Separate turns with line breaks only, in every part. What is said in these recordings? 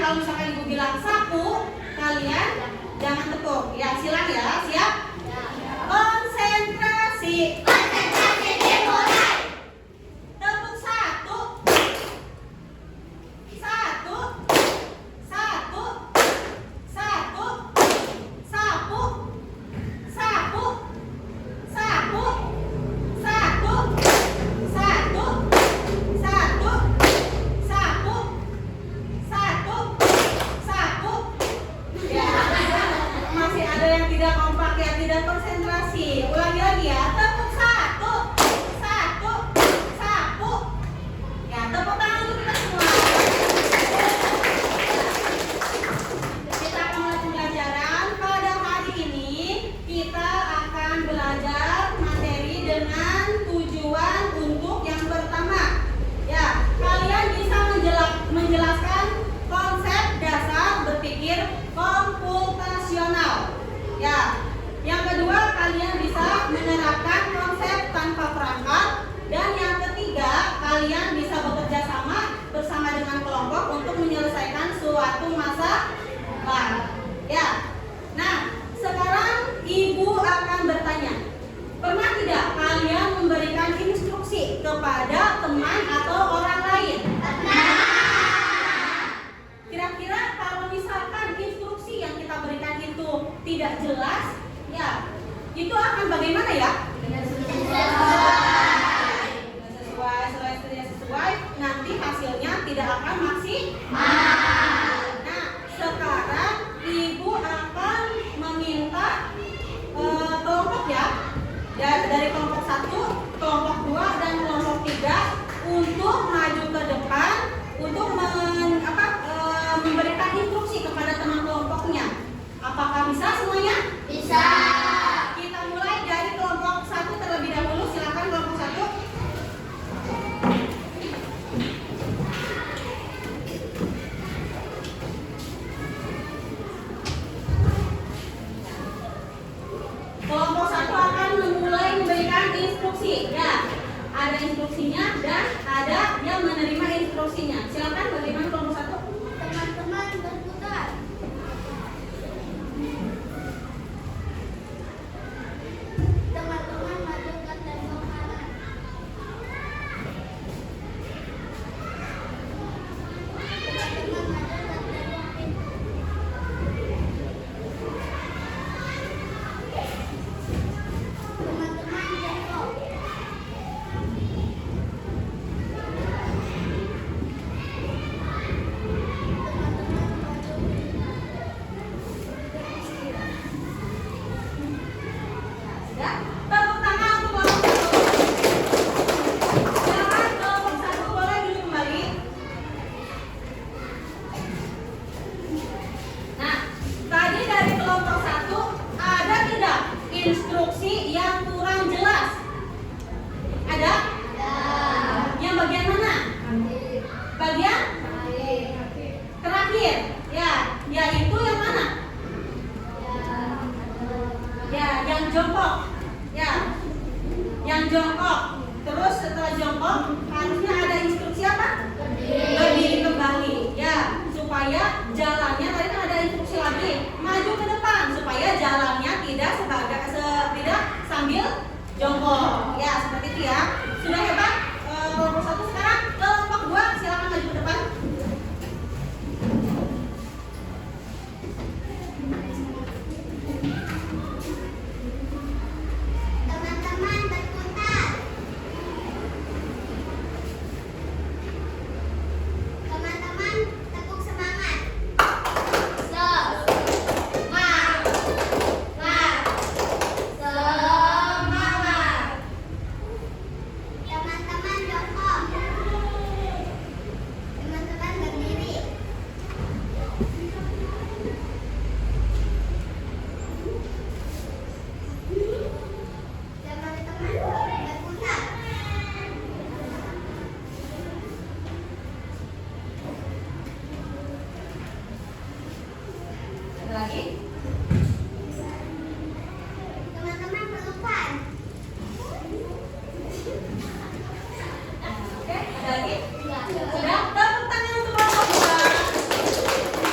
kalau misalkan ibu bilang sapu, kalian jangan tepuk. Ya, silang ya, siap? Konsentrasi.
Konsentrasi dimulai.
Tepuk satu. Satu. Satu. Satu. Sapu. Sapu. Sapu. Satu. Satu. Satu. Sapu. Satu. Sapu. Ya, masih ada yang tidak kompak ya, tidak konsentrasi. Ulangi lagi ya. Tepuk satu. Satu. Sapu. Ya, tepuk tangan untuk kita semua. Kita akan mulai pembelajaran. Pada hari ini kita akan belajar materi dengan tujuan untuk yang pertama. Ya, kalian bisa menjelaskan konsep dasar berpikir komputasional. Ya, yang kedua kalian bisa menerapkan konsep tanpa perangkat, dan yang ketiga kalian bisa bekerja sama bersama dengan kelompok untuk menyelesaikan suatu masalah. Ya, nah sekarang ibu akan bertanya, pernah tidak kalian memberikan instruksi kepada teman atau orang lain? Kira-kira kalau misalkan instruksi yang kita berikan itu tidak jelas, ya, itu akan bagaimana ya? Tidak sesuai, nanti hasilnya tidak akan maksimal. Nah, sekarang ibu akan meminta kelompok ya, dari kelompok 1, kelompok 2, dan kelompok 3 untuk maju ke depan untuk memberikan instruksi kepada teman kelompoknya. Apakah bisa semuanya?
Bisa.
Kita mulai dari kelompok 1 terlebih dahulu. Silakan kelompok 1. Kelompok 1 akan memulai memberikan instruksi. Ya, ada instruksinya dan ada yang menerima instruksinya. Silakan, bagaimana kelompok 1?
Teman-teman berputar. Teman-teman maju ke tembok kanan. Teman-teman maju ke tembok pintu. Teman-teman jongkok.
Ya, tepuk tangan untuk kelompok 1. Silakan kelompok 1 boleh duduk kembali. Nah, tadi dari kelompok 1 ada tidak instruksi yang kurang jelas? Ada? Yang bagian mana? Bagian terakhir. Ya, yaitu yang mana? Ya, yang jongkok. Ya, yang jongkok. Terus setelah jongkok harusnya ada instruksi apa? Berdiri kembali. Ya, supaya jalannya tadi kan ada instruksi lagi, maju ke depan supaya jalannya tidak sambil jongkok. Ya, seperti itu ya. Sudah hebat kelompok 1. Sekarang kelompok 2 silakan maju ke depan.
Teman-teman berputar. Teman-teman tepuk semangat. Semangat. Semangat. Teman-teman jongkok. Teman-teman berdiri. Teman-teman berputar.
Ada lagi?
Teman-teman pelukan.
Oke, ada lagi? Sudah, tepuk tangan untuk kelompok 2.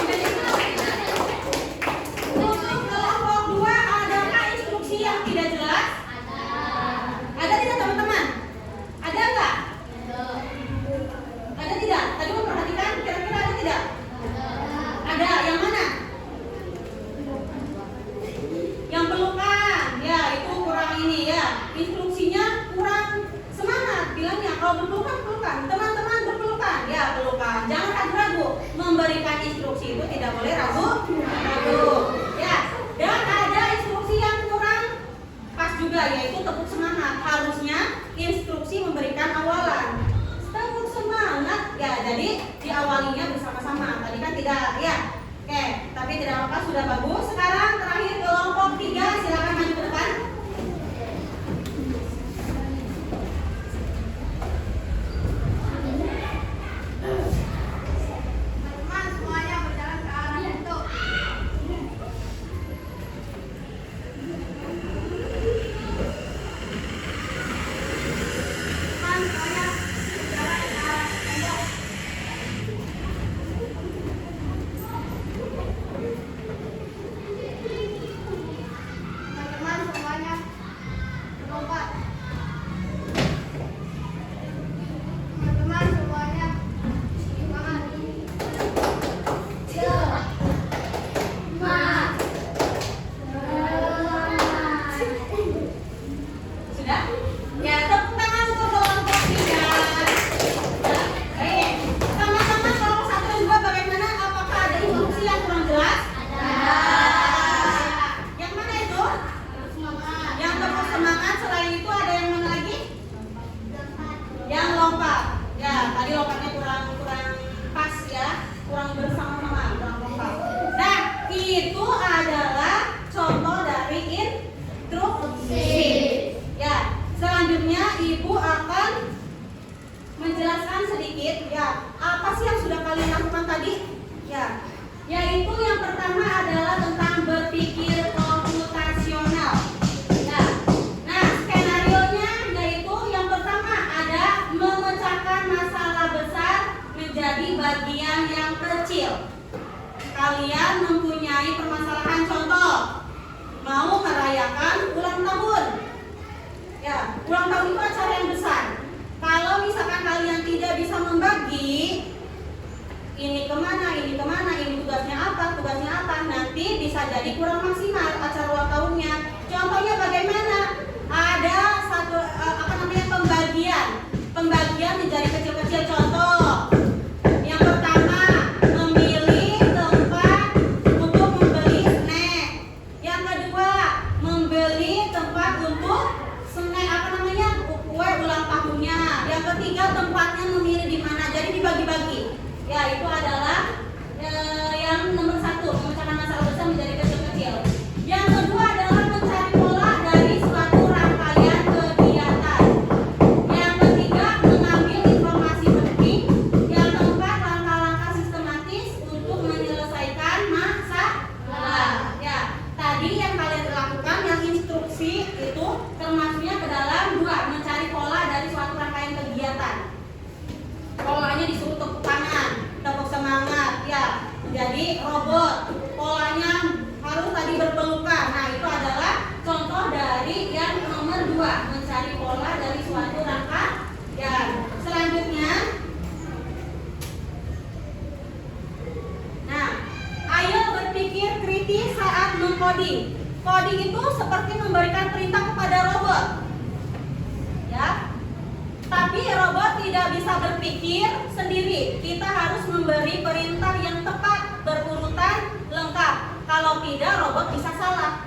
kalau berpelukan, pelukan. Teman-teman berpelukan, ya pelukan. Jangan ragu-ragu. Memberikan instruksi itu tidak boleh ragu. Ya. Dan ada instruksi yang kurang pas juga, yaitu tepuk semangat. Harusnya instruksi memberikan awalan. Tepuk semangat, ya. Jadi diawalinya bersama-sama. Tadi kan tidak, ya. Oke, tapi tidak apa, sudah bagus. Sekarang terakhir kelompok 3, silakan maju ke depan.
Teman-teman semuanya berjalan ke arah bentuk. Teman semuanya berjalan ke arah bentuk. Teman-teman semuanya berlompat. Teman-teman semuanya semangat.
Sudah? Ya, tepuk tangan untuk kelompok 3. Baik. Sama-sama kelompok 1 dan 2 bagaimana? Apakah ada instruksi yang kurang jelas? Ada. Yang mana itu? Yang tepuk semangat. Selain itu ada yang mana lagi? Yang lompat. Ya, tadi lompatnya kurang pas ya. Kurang bersama-sama, kurang lompat. Nah, itu adalah contoh dari instruksi. Ya, selanjutnya Ibu akan menjelaskan sedikit ya, apa sih yang sudah kalian lakukan tadi? Ya, yaitu yang pertama adalah tentang berpikir komputasional. Ya. Nah, skenarionya yaitu yang pertama ada memecahkan masalah besar menjadi bagian yang kecil. Kalian mempunyai permasalahan, contoh mau merayakan ulang tahun. Ya, ulang tahun itu acara yang besar. Kalau misalkan kalian tidak bisa membagi ini kemana, ini tugasnya apa, nanti bisa jadi kurang maksimal acara ulang tahunnya. Contohnya bagaimana? Ada satu pembagian menjadi kecil-kecil. Contoh yang pertama, memilih tempat untuk membeli snack. Yang kedua, membeli tempat untuk kue ulang tahunnya. Yang ketiga, tempatnya memilih di mana. Jadi dibagi-bagi. Ya, itu adalah yang nomor 1, memecahkan masalah besar menjadi kecil-kecil. Yang kedua adalah mencari pola dari suatu rangkaian kegiatan. Yang ketiga, mengambil informasi penting. Yang keempat, langkah-langkah sistematis untuk menyelesaikan masalah. Ya, tadi yang kalian lakukan, yang instruksi itu termasuknya ke dalam 2, mencari pola dari suatu rangkaian kegiatan. Polanya disuruh tepuk tangan, tepuk semangat, ya. Jadi robot, polanya harus tadi berpelukan. Nah, itu adalah contoh dari yang nomor 2, mencari pola dari suatu rangkaian. Selanjutnya, nah, ayo berpikir kritis saat mengcoding. Coding itu seperti memberikan perintah kepada robot. Ya. Tapi robot tidak bisa berpikir sendiri. Kita harus memberi perintah yang tepat, berurutan, lengkap. Kalau tidak, robot bisa salah.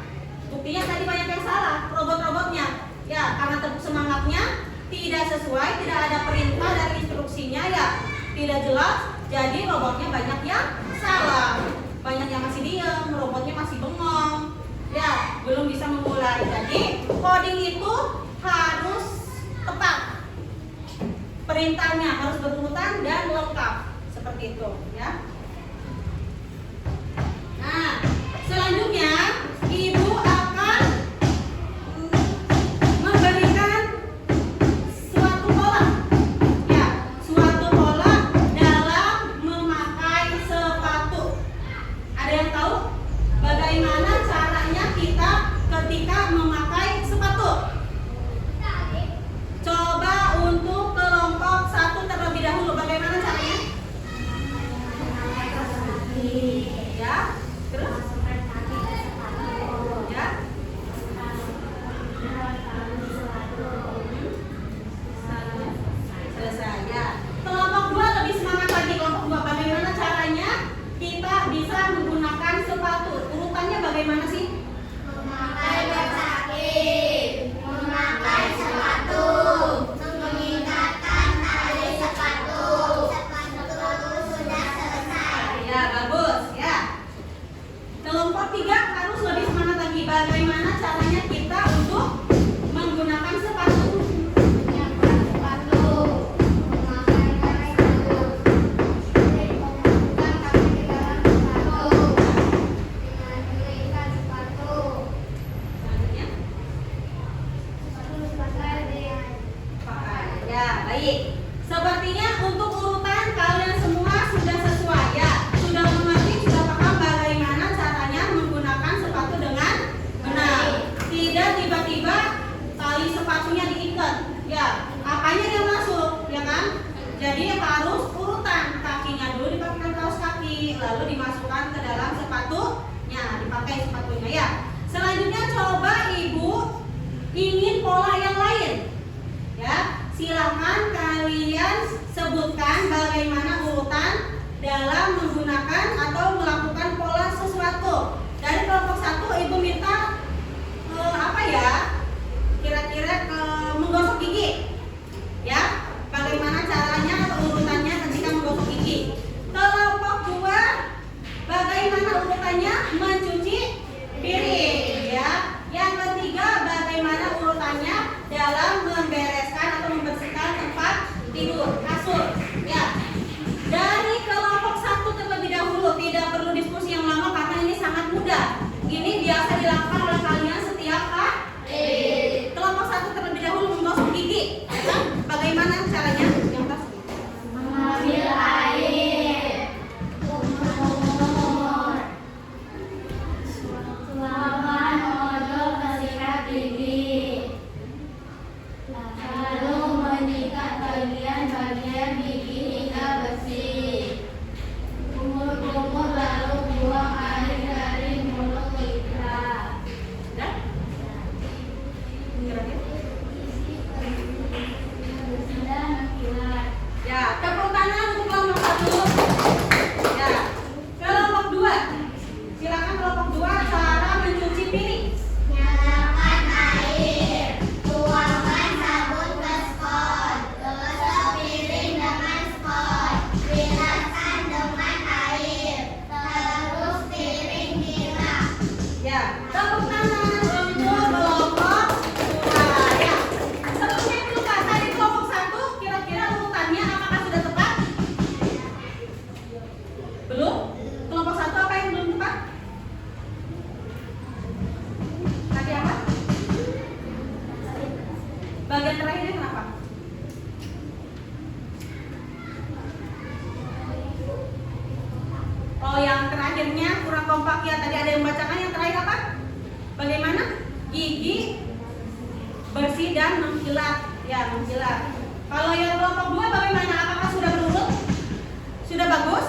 Buktinya tadi banyak yang salah, robot-robotnya. Ya, karena tepuk semangatnya tidak sesuai, tidak ada perintah dari instruksinya, ya tidak jelas. Jadi robotnya banyak yang salah. Banyak yang masih diam, robotnya masih bengong. Ya, belum bisa memulai. Jadi coding itu harus tepat. Perintahnya harus berurutan dan lengkap. Seperti itu, ya. Nah, selanjutnya Ibu akan memberikan suatu pola. Ya, suatu pola dalam memakai sepatu. Ada yang tahu bagaimana caranya kita ketika memakai sepatu? Coba untuk kelompok 1 terlebih dahulu, bagaimana caranya? Ya, terus? Baik, sepertinya untuk urutan kalian semua sudah sesuai ya. Sudah mengerti, sudah paham bagaimana caranya menggunakan sepatu dengan benar. Tidak tiba-tiba tali sepatunya diikat. Ya, apanya yang masuk, ya kan? Jadi harus urutan, kakinya dulu dipakai kaos kaki, lalu dimasukkan ke dalam sepatunya, dipakai sepatunya ya. Selanjutnya coba ibu ingin pola yang lain, ya. Silakan kalian sebutkan bagaimana urutan dalam menggunakan atau melakukan pola sesuatu. Dari kelompok 1 ibu minta apa ya? Kira-kira menggosok gigi, ya. Bagaimana caranya atau urutannya ketika menggosok gigi. Kelompok 2 bagaimana urutannya mencuci piring, ya. Yang ketiga bagaimana urutannya dalam membereskan atau membersihkan tempat tidur, kasur, ya. Dari kelompok 1 terlebih dahulu, tidak perlu diskusi yang lama karena ini sangat mudah. Ini biasa dilakukan oleh kalian setiap hari. Kelompok 1 terlebih dahulu menggosok gigi, ya. Bagaimana caranya? Yang pertama
Mengambil air, kumur, tuangkan odol ke sikat gigi, lalu menyikat bagian-bagian gigi hingga bersih. Kumur-kumur lalu buang air dari mulut lidah.
sudah? Kira-kira?
Sudah mengkilat.
Ya, tepuk tangan untuk kelompok 1. Ya, kelompok 2. Silakan kelompok 2 cara mencuci piring.
Nyalakan air, tuangkan sabun ke spons, gosok piring dengan spons, bilaskan dengan air, terus piring bilas.
Ya, tepuk tangan untuk kelompok 2. Ya, sebelumnya dulu Kak, tadi kelompok 1 kira-kira urutannya apakah sudah tepat? Belum? Kelompok 1 apa yang belum tepat? Tadi apa? Bagian terakhirnya kenapa? Oh, yang terakhirnya kurang kompak ya. Tadi ada yang bacakan, yang terakhir apa? Bagaimana? Gigi bersih dan mengkilat. Ya, mengkilat. Kalau yang kelompok 2 bagaimana? Apakah sudah berurut? Sudah bagus?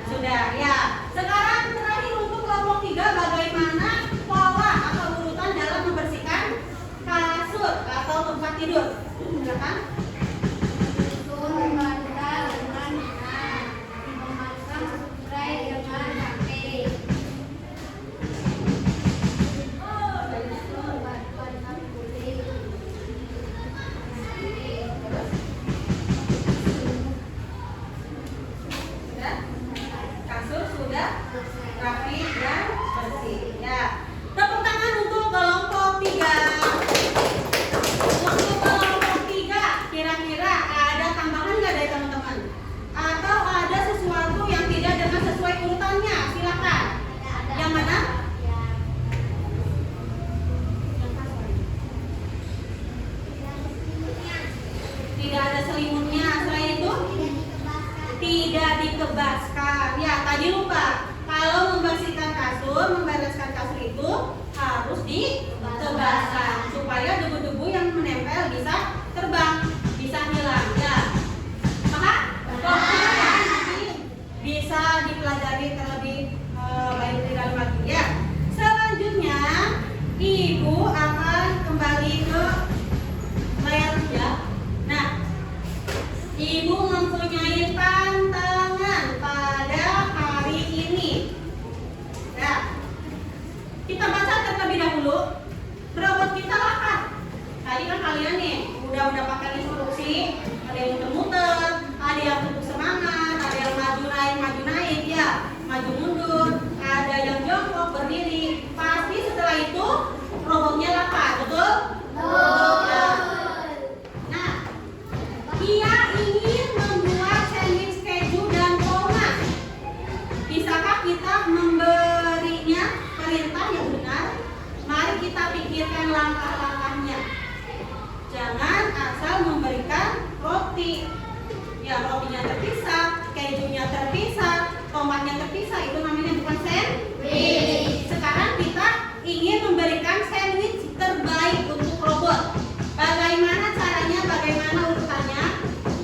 Sudah, ya. Sekarang terakhir untuk kelompok 3 bagaimana pola atau urutan dalam membersihkan kasur atau tempat tidur. Silakan.
Susun bantal dengan benar, memasang spray dengan rapi. Susun warna putih.
Sudah? Kasur sudah rapi dan bersih. Ya. Tepuk tangan untuk kelompok 3. Untuk kelompok 3, kira-kira ada tambahan nggak dari teman-teman? Atau ada sesuatu yang tidak dengan sesuai urutannya? Silakan. Yang mana? Tidak ada selimutnya. Selain itu? Tidak dikebaskan. Ya, tadi lupa. Kalau membersihkan kasur, membereskan kasur itu harus dikebaskan supaya debu-debu yang menempel bisa terbang, bisa hilang. Ya, paham? Pokoknya nanti bisa dipelajari terlebih baik di dalam lagi. Ya. Selanjutnya, ibu akan kembali ke layar ya. Nah, ibu mempunyai tantangan pada hari ini. Ya. Kita baca terlebih dahulu. Robot kita lakat. Tadi kan kalian nih udah pakai instruksi. Ada yang muter-muter, ada yang untuk semangat, ada yang maju naik ya, maju mundur, ada yang jongkok berdiri. Pasti setelah itu robotnya lakat, betul? Ya. Nah, ia ingin membuat sandwich keju dan tomat. Bisakah kita memberinya perintah yang benar? Mari kita pikirkan langkah-langkahnya. Jangan asal memberikan roti. Ya, rotinya terpisah, kejunya terpisah, tomatnya terpisah, itu namanya bukan sandwich. Sekarang kita ingin memberikan sandwich terbaik untuk robot. Bagaimana caranya, bagaimana urutannya,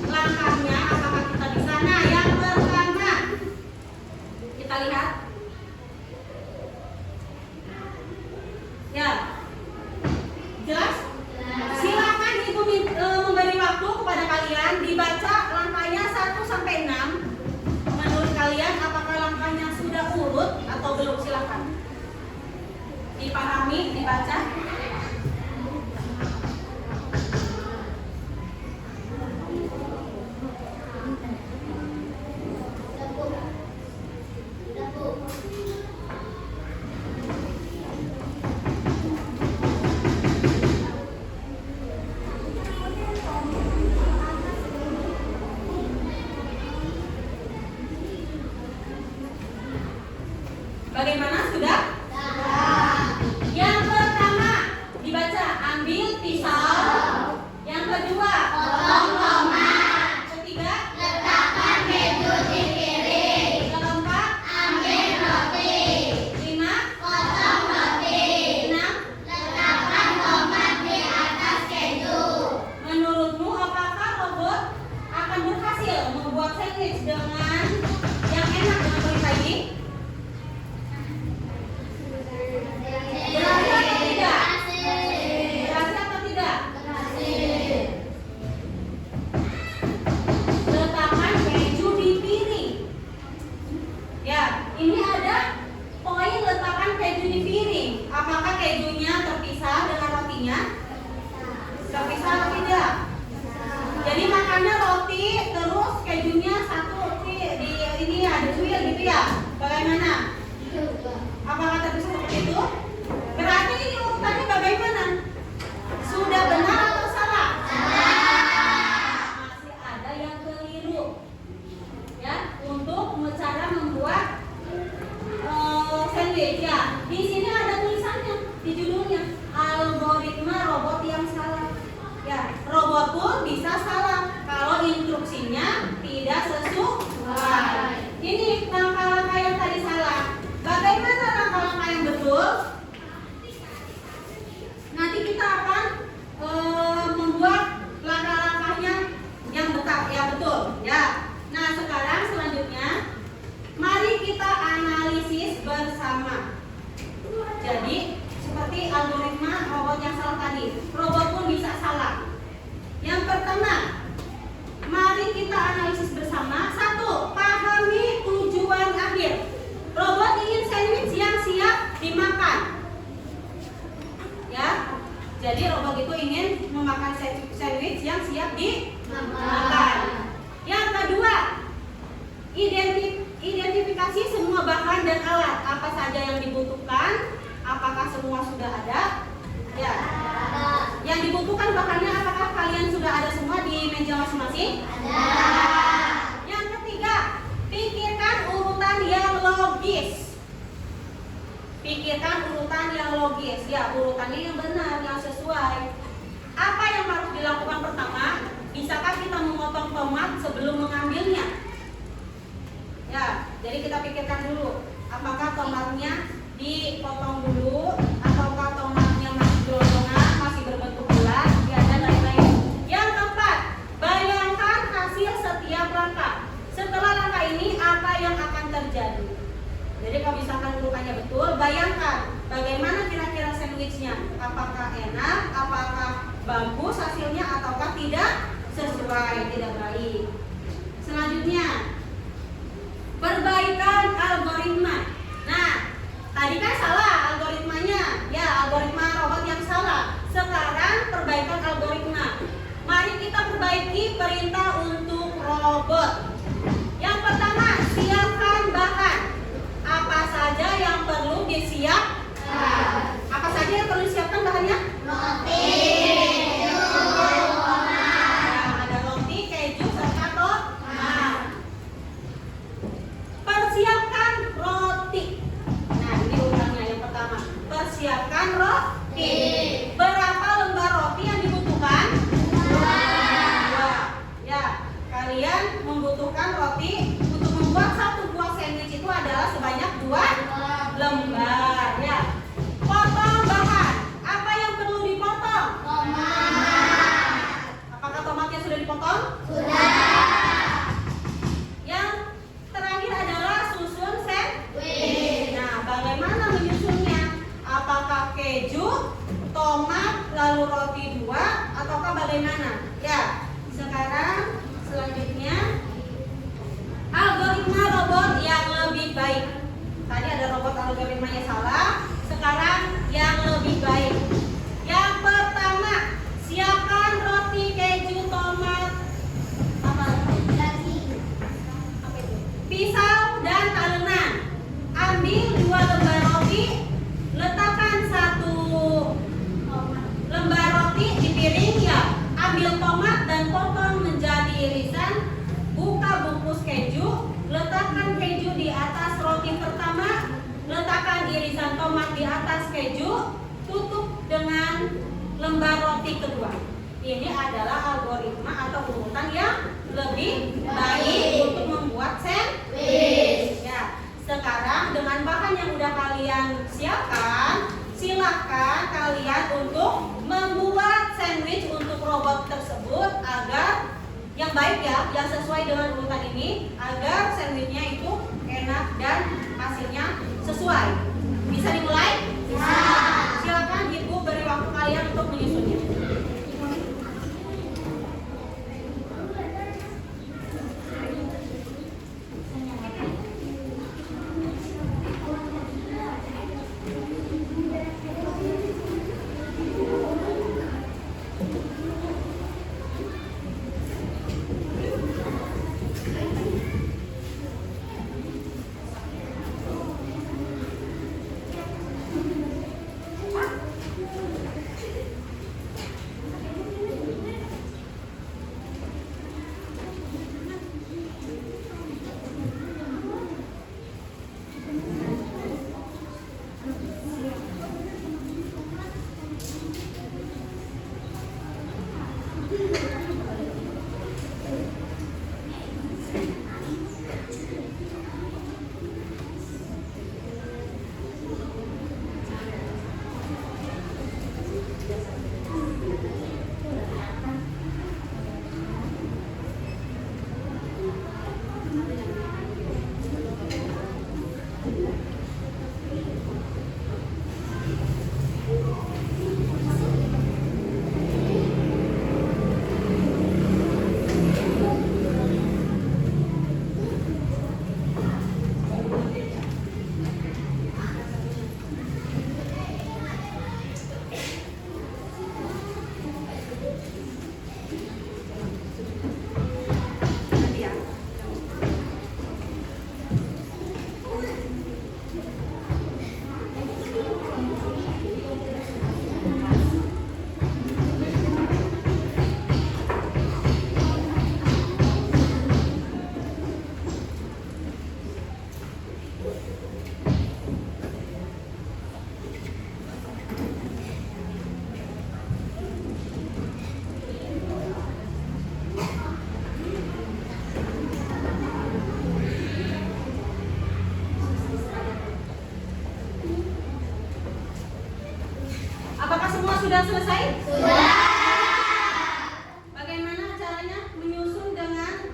langkahnya, apakah kita bisa? Nah, yang pertama kita lihat. Ya, jelas? Silakan ibu memberi waktu kepada kalian dibaca langkahnya 1 sampai 6. Menurut kalian apakah langkahnya sudah urut atau belum? Silakan dipahami, dibaca. Bagaimana? Sudah? Yang pertama dibaca, ambil pisau. Yang kedua, potong tomat. Ketiga, letakkan keju di piring. Keempat, ambil roti. 5, potong roti. 6, letakkan tomat di atas keju. Menurutmu apakah robot akan berhasil membuat sandwich dengan yang enak dengan perintah ini? Berhasil atau tidak? Berhasil atau tidak? Letakkan keju di piring. Ya, ini ada poin letakkan keju di piring. Apakah kejunya terpisah dengan rotinya? Terpisah atau tidak? Jadi makannya roti terus kejunya satu di ini ada cuil gitu ya? Bagaimana? Apakah terpisah seperti itu? Berarti ini urutannya bagaimana? Sudah benar atau salah? Masih ada yang keliru. Ya, untuk cara membuat sandwich ya. Di sini ada tulisannya di judulnya, algoritma robot yang salah. Ya, robot pun bisa salah kalau instruksinya tidak sesuai. Ini langkah-langkah yang tadi salah. Bagaimana langkah-langkah yang betul? Nanti kita akan membuat langkah-langkahnya yang betul ya. Nah, sekarang selanjutnya mari kita analisis bersama. Jadi seperti algoritma robot yang salah tadi, robot pun bisa salah. Yang pertama, mari kita analisis bersama. 1, pahami tujuan akhir. Robot ingin sandwich yang siap dimakan. Ya, jadi robot itu ingin memakan sandwich yang siap dimakan. Yang kedua, identifikasi semua bahan dan alat. Apa saja yang dibutuhkan? Apakah semua sudah ada? Ya. Yang dibutuhkan bahannya apakah kalian sudah ada semua di meja masing-masing? Ada. Yang ketiga, pikirkan urutan yang logis. Pikirkan urutan yang logis. Ya, urutannya yang benar, yang sesuai. Apa yang harus dilakukan pertama? Bisakah kita memotong tomat sebelum mengambilnya? Ya, jadi kita pikirkan dulu. Apakah tomatnya dipotong dulu, ataukah tomatnya masih gelondongan, masih berbentuk bulat, ya, dan lain-lain. Yang keempat, bayangkan hasil setiap langkah. Setelah langkah ini, apa yang akan terjadi? Jadi kalau misalkan urutannya betul, bayangkan bagaimana kira-kira sandwichnya. Apakah enak, apakah bagus hasilnya, ataukah tidak sesuai, tidak baik. Selanjutnya, perbaikan algoritma. Nah, tadi kan salah algoritmanya. Ya, algoritma robot yang salah. Sekarang perbaikan algoritma. Mari kita perbaiki perintah untuk robot. Yang pertama, siapkan bahan. Apa saja yang perlu disiapkan? Apa saja yang perlu disiapkan bahannya? Roti, keju, ada roti, keju, serta tomat. Persiapkan roti. Nah, ini urutannya yang pertama. Persiapkan roti. Berapa lembar roti yang dibutuhkan? 2. Ya. kalian membutuhkan roti untuk membuat satu buah sandwich itu adalah sebanyak 2 lembar ya. Potong bahan. Apa yang perlu dipotong?
Tomat.
Apakah tomatnya sudah dipotong?
Sudah.
Yang terakhir adalah susun sandwich.
Wih.
Nah, bagaimana menyusunnya? Apakah keju, tomat, lalu roti 2, ataukah bagaimana? Ya, sekarang selanjutnya algoritma robot yang lebih baik. Tadi ada robot algoritmanya salah, sekarang yang lebih baik. Yang pertama, siapkan roti, keju, tomat, apa lagi? Apa itu? Pisau dan talenan. Ambil 2 lembar roti, letakkan 1 lembar roti di piring ya. Ambil tomat dan potong menjadi irisan. Buka bungkus keju, letakkan keju di atas roti pertama, letakkan irisan tomat di atas keju, tutup dengan lembar roti kedua. Ini adalah algoritma atau urutan yang lebih baik untuk membuat sandwich. Ya, sekarang dengan bahan yang udah kalian siapkan, silakan kalian untuk membuat sandwich untuk robot tersebut agar yang baik ya, yang sesuai dengan urutan ini, agar sandwichnya itu enak dan hasilnya sesuai. Bisa dimulai? Bisa. Silakan Ibu beri waktu kalian untuk menyusunnya. Sudah selesai?
Sudah.
Bagaimana caranya menyusun dengan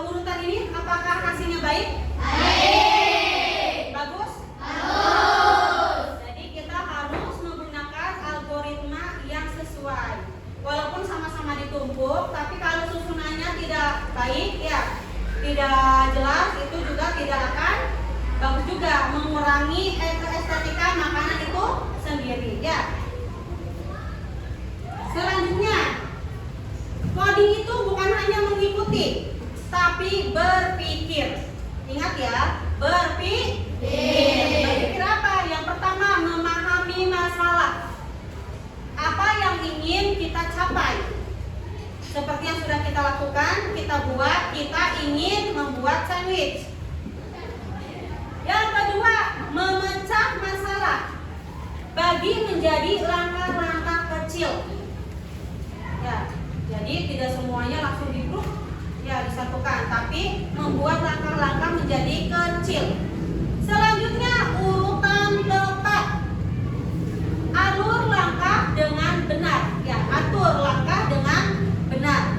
urutan ini? Apakah hasilnya baik?
Baik.
Bagus?
Bagus.
Jadi kita harus menggunakan algoritma yang sesuai. Walaupun sama-sama ditumpuk, tapi kalau susunannya tidak baik, ya tidak jelas, itu juga tidak akan bagus juga, mengurangi estetika makanan itu sendiri, ya. Selanjutnya, coding itu bukan hanya mengikuti, tapi berpikir. Ingat ya, berpikir. Berpikir apa? Yang pertama, memahami masalah. Apa yang ingin kita capai? Seperti yang sudah kita lakukan, kita ingin membuat sandwich. Yang kedua, memecah masalah bagi menjadi langkah-langkah kecil. Ya, jadi tidak semuanya langsung di grup. Ya, tapi membuat langkah-langkah menjadi kecil. Selanjutnya urutan tepat. Alur langkah dengan benar. Ya, atur langkah dengan benar.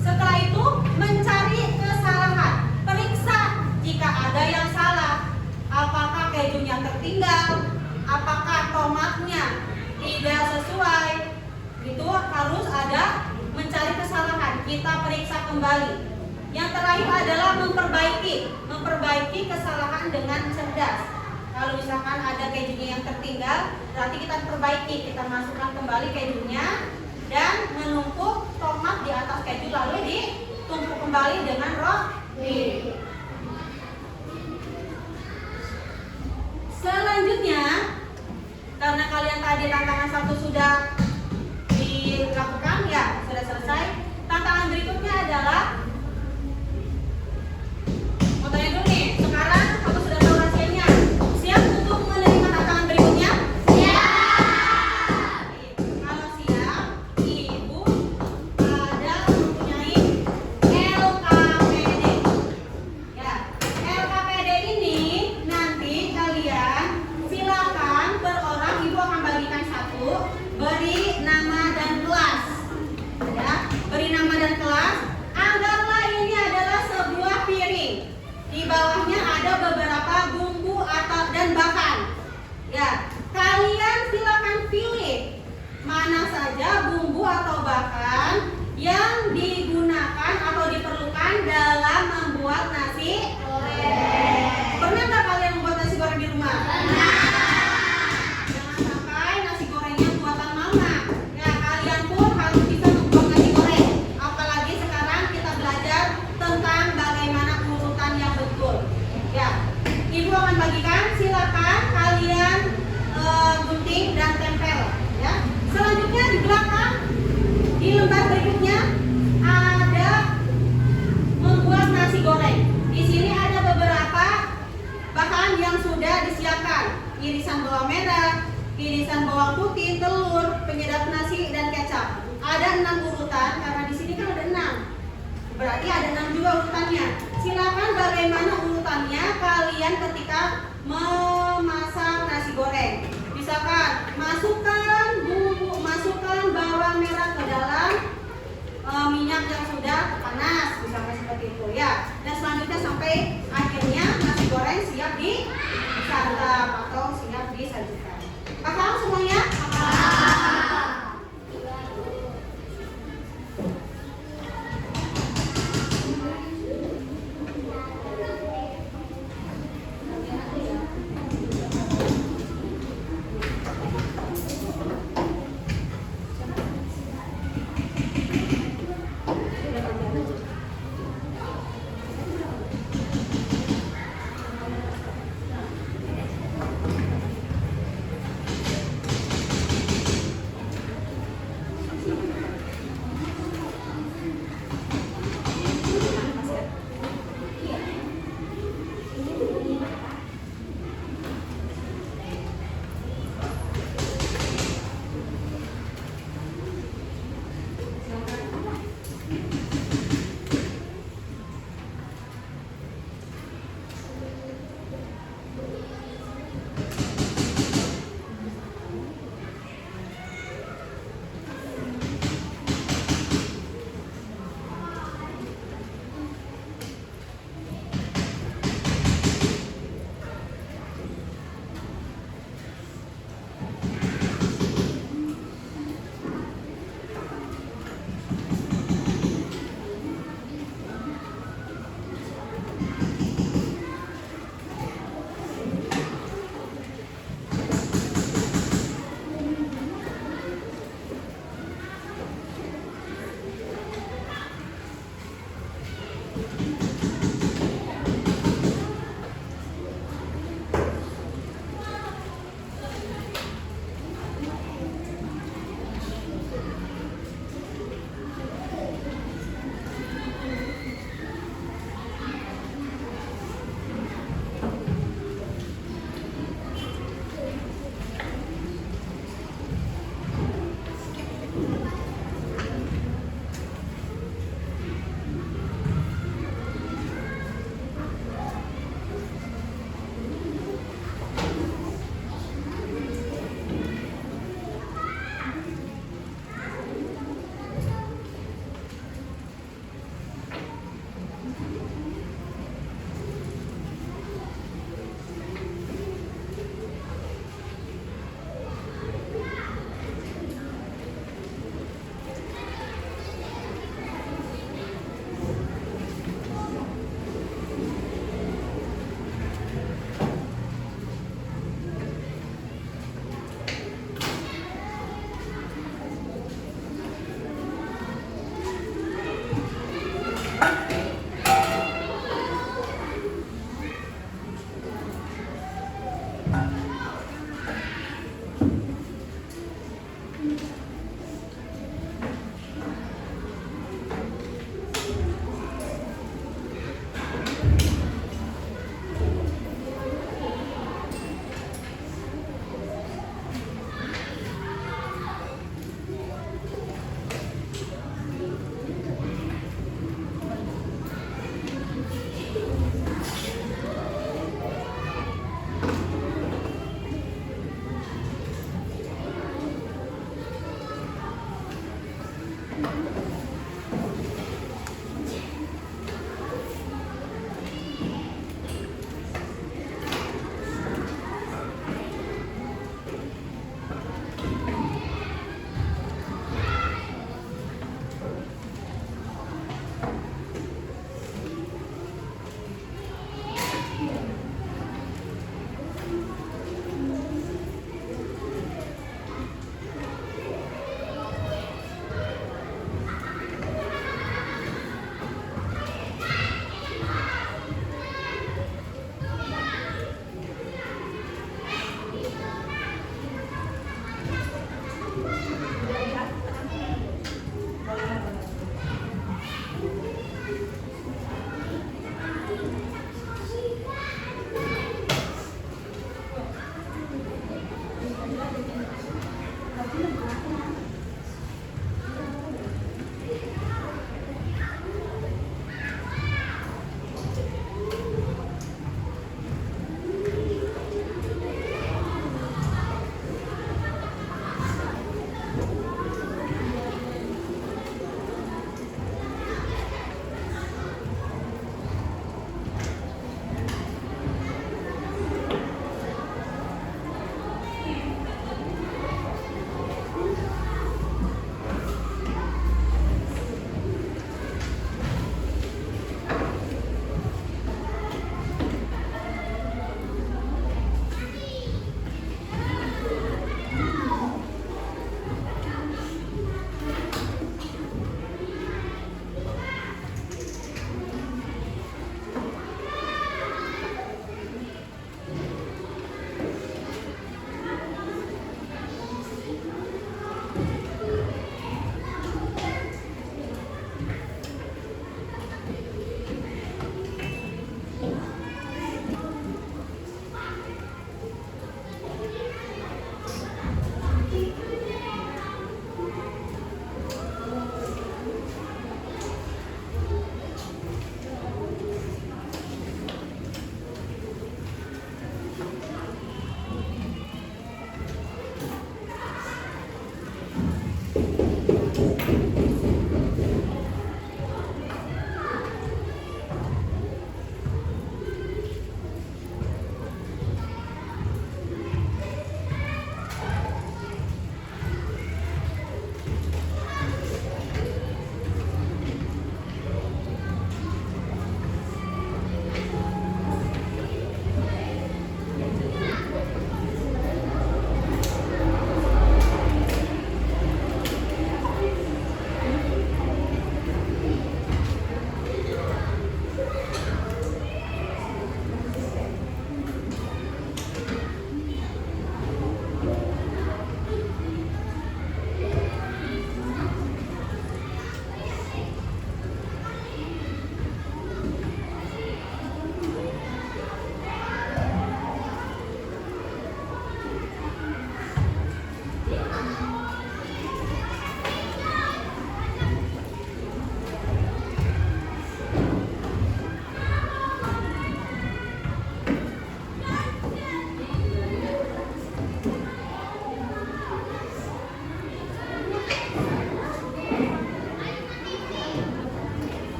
Setelah itu mencari kesalahan. Periksa jika ada yang salah. Apakah kejunya tertinggal? Apakah tomatnya tidak sesuai? Itu harus ada mencari kesalahan. Kita periksa kembali. Yang terakhir adalah memperbaiki kesalahan dengan cerdas. Kalau misalkan ada kejunya yang tertinggal, berarti kita perbaiki, kita masukkan kembali kejunya dan menumpuk tomat di atas keju, lalu ditumpuk kembali dengan roti. Selanjutnya, karena kalian tadi tantangan 1 sudah dilakukan, ya sudah selesai. Tantangan berikutnya adalah, mau tanya dulu nih, sekarang kamu sudah tahu rahasianya. Siap untuk menerima tantangan berikutnya? Siap. Kalau siap, Ibu ada mempunyai LKPD. Ya, LKPD ini nanti kalian silakan per orang, Ibu akan bagikan 1, beri nama dan kelas. Ya, beri nama dan kelas. Anggaplah ini adalah sebuah piring. Di bawahnya ada beberapa bumbu atau dan bahan. Ya, kalian silakan pilih mana saja bumbu atau bahan yang digunakan atau diperlukan dalam membuat nasi goreng. Pernah nggak kalian membuat nasi goreng di rumah? Jangan sampai nasi gorengnya buatan mama. Ya, kalian pun harus bisa membuat nasi goreng. Apalagi sekarang kita belajar tentang bagaimana urutan yang betul. Ya, Ibu akan bagikan, silakan kalian gunting dan tempel. Ya. Selanjutnya di belakang, di lembar berikutnya ada membuat nasi goreng. Di sini ada beberapa bahan yang sudah disiapkan: irisan bawang merah, irisan bawang putih, telur, penyedap nasi, dan kecap. Ada 6 urutan, karena di sini kan ada 6. Berarti ada 6 juga urutannya. Silakan bagaimana urutannya kalian ketika memasak nasi goreng. Misalkan masukkan bumbu, masukkan bawang merah ke dalam minyak yang sudah panas, misalkan seperti itu ya. Dan selanjutnya sampai akhirnya nasi goreng siap disantap atau siap disajikan. Paham semuanya?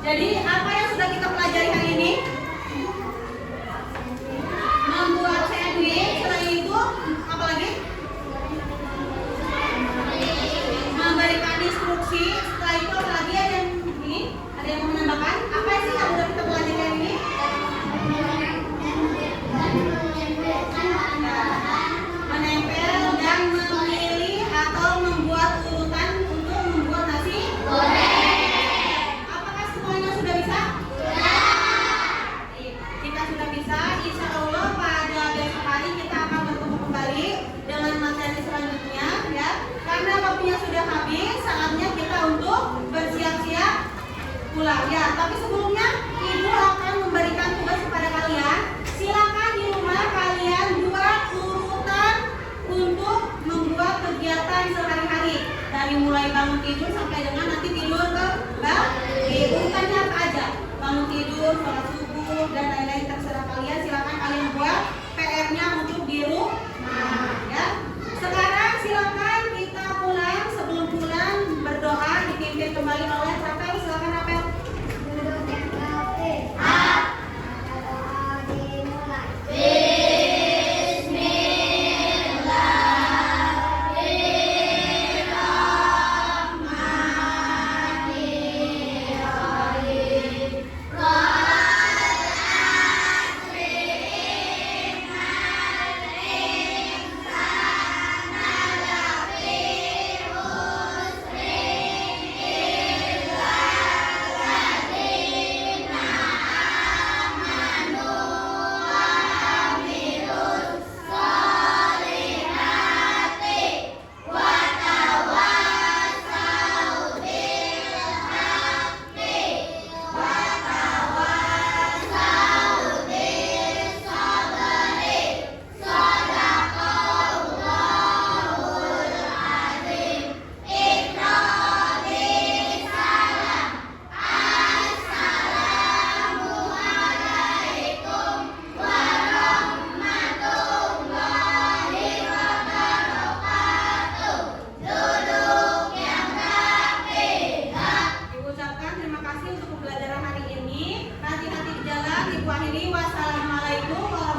Jadi apa yang sudah kita pelajari hari ini? Membuat sandwich. Selain itu apa lagi? Memberikan instruksi. Setelah itu apa lagi? Ada yang ini? Ada yang mau menambahkan? Apa sih yang sudah kita pelajari hari ini? Menempel dan memilih atau membuat urutan untuk membuat nasi goreng. Apakah semuanya sudah bisa? Jika sudah bisa, insya Allah pada besok hari kita akan bertemu kembali dengan materi selanjutnya, ya. Karena waktunya sudah habis, saatnya kita untuk bersiap-siap pulang, ya. Tapi sebelumnya, Ibu akan memberikan tugas kepada kalian. Silakan di rumah kalian buat urutan untuk membuat kegiatan sehari-hari, dari mulai bangun tidur sampai dengan nanti tidur ke balik. Urutannya apa aja? Bangun tidur, sholat subuh, dan lain-lain terserah kalian. Silakan kalian buat PR-nya untuk di rumah, ya. Sekarang silakan kita pulang. Sebelum pulang berdoa dipimpin kembali oleh Rapel. Silakan Rapel.
Duduk yang rapi. Doa dimulai.
Diucapkan terima kasih untuk pembelajaran hari ini. Hati-hati di jalan. Ibu akhiri. Wassalamualaikum warahmatullahi wabarakatuh.